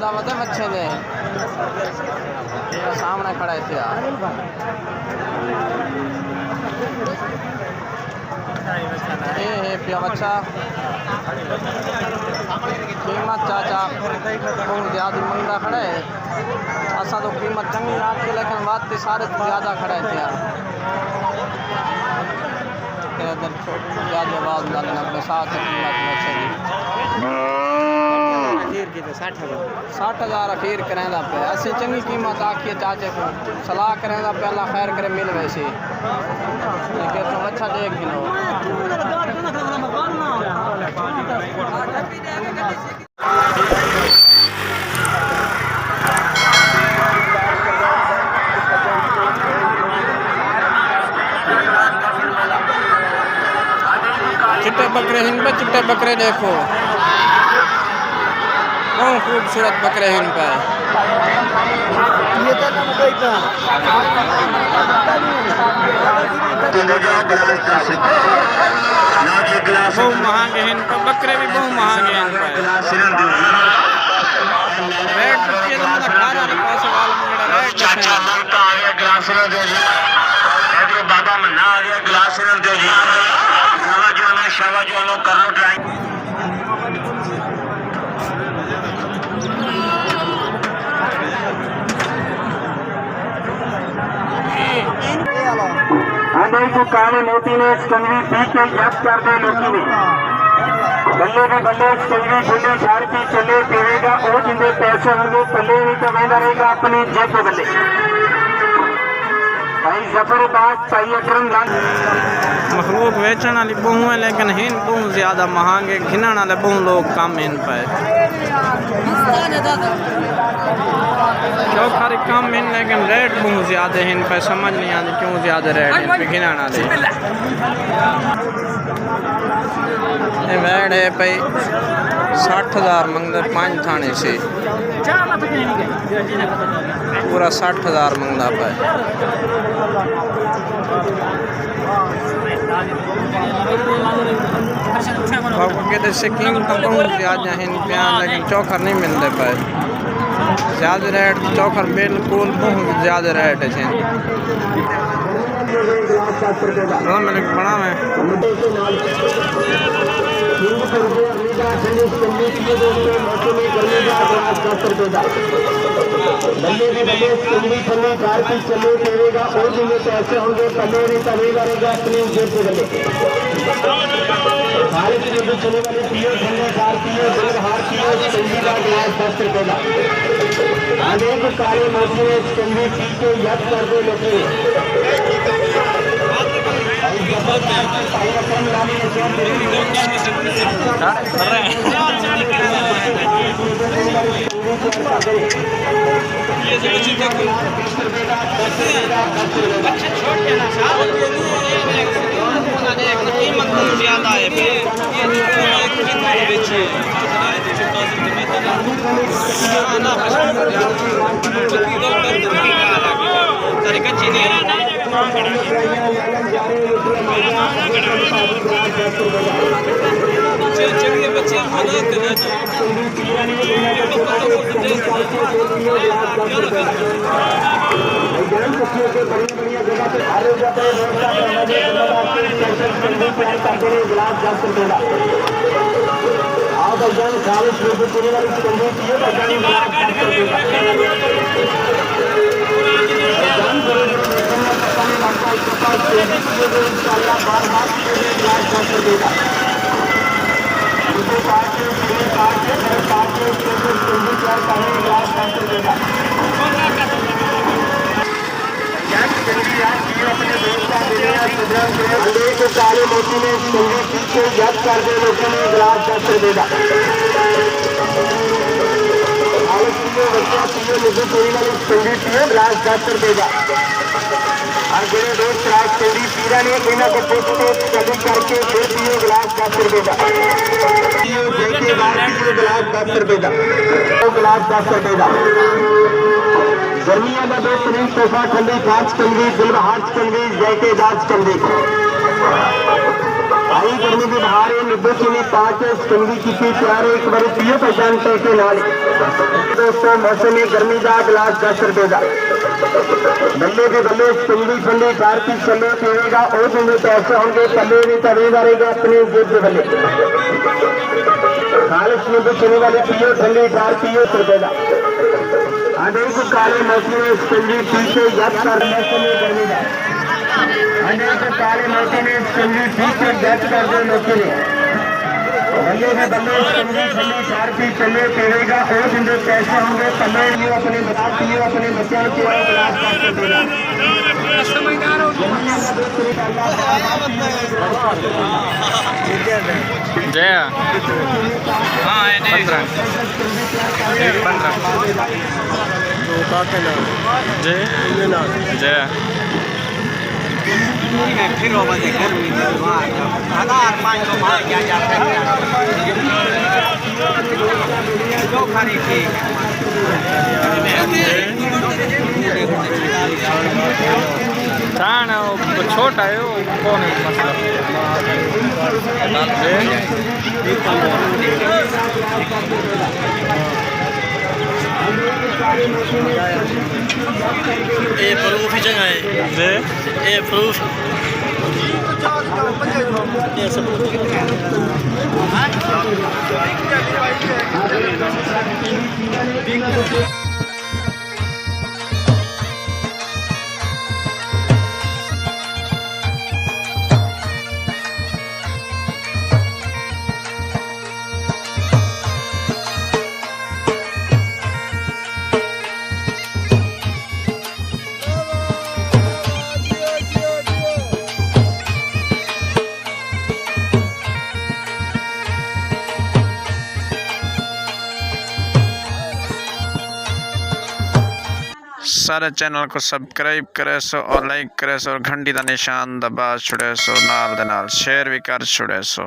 ज्यादा वजन अच्छे ने ये सामने खड़ा है यार ये पिया बच्चा कीमत चाचा बहुत ज़्यादा मंगा खड़ा है असा तो कीमत चंगी रात के लेकिन बात के सारे ज़्यादा खड़ा है यार ज़्यादा आवाज़ डालना अपने साथ कीमत में चली 60,000 अखीर करें पे ऐसे चंगी कीमत आखिए चाचे को सलाह करें पे अल्लाह खैर करे मिल वैसे तो अच्छा देख गिनो चिट्टे बकरे हिन पे चिट्टे बकरे देखो बहुत खूबसूरत बकरे हिन पे बहुत महंगे हिन पे बकरे भी बहुत महंगे हिन पे रेट के तो मतलब खाना नहीं पास वाला मुंडा रेट चाचा मांगता आ गया गिलास न दो जी ये बाबा मन्ना आ गया गिलास न दो जी शाबाश जो लोग कर लो ट्राई को काले मोती ने कंगी पी के याद कर दे लोकी ने बल्ले भी बल्ले कंगी बुले झाड़ की चले पीवेगा और जिंदे पैसे होंगे पल्ले नहीं तो महंगा रहेगा अपनी जेब में बल्ले भाई जफरबाज चाहिए अकरम मखलूक बेचने वाली बहु है लेकिन हिन बहुत ज़्यादा महंगे घिनने वाले बहु लोग कम इन पे चौखारी कम इन लेकिन रेट बहुत ज़्यादा है इन पे समझ नहीं आती क्यों ज़्यादा रेट इन पे घिनने वाले ये वेड है भाई 60,000 मंगते 5 थाने से पूरा 60,000 मंगता पे कहते से कीमत बहुत ज़्यादा है लेकिन चौखर नहीं मिलते पाए ज़्यादा रेट चौखर बिल्कुल बहुत ज़्यादा रेट है बड़ा में बल्ले भी बल्ले चंगी फली कार की चले करेगा और जिन्हें पैसे होंगे पल्ले नहीं तवेगा रहेगा अपने जेब से बल्ले भारत में जो चले वाले पियो ठंडे कार पियो जल हार पियो चंगी का गिलास 10 रुपए का अनेक काले मोती ने चंगी पी के याद कर दो लोग कीमत बहुत ज्यादा है बच्चे काले मोती ने पीछे याद कर दे लोगों ने गिलास 10 रुपए का गिलास 10 रुपए का और मेरे दोस्त राज चौधरी पीरा ने इन्हों को पूछ के कभी करके फिर पियो गिलास 10 रुपए का गिलास 10 रुपए का गिलास 10 रुपए का गर्मियों का बेहतरीन तोहफा ठंडी कांच कंगी दिलबहार कंगी जैके दाज कंगी भाई गर्मी के बाहर निब्बे चीनी 5 चंगी की तैयार एक बार पियो पहचान के नाल दोस्तों मौसम में गर्मी का गिलास 10 रुपए का बल्ले के बल्ले चंगी फंडे 4 पीस चले पीएगा और जिंदे पैसे होंगे पल्ले भी तवेगा रहेगा अपने जेब के बल्ले खालिश निब्बे चीनी वाले पियो ठंडे 4 पियो रुपए का आधे को काले मौसम में चंगी पीछे याद कर मौसम में गर्मी का आधे को काले मौसम में चंगी पीछे याद कर दे लोगों ने बल्ले के बल्ले चंगी ठंडी 4 पीस चले पीएगा और जिंदे पैसे होंगे पल्ले भी अपने बता पियो अपने बच्चों को गिलास कर देगा जय हाँ 15 जय जय फिर गर्मी हजार 500 भाग क्या जाते हैं जो खाने की थान छोटा है वो कौन है मतलब ये प्रूफ ही जगह है ये प्रूफ ये सब सारे चैनल को सब्सक्राइब करे सो और लाइक करे सो और घंटी का निशान दबा छुड़े सो नाल दे नाल शेयर भी कर छुड़े सो।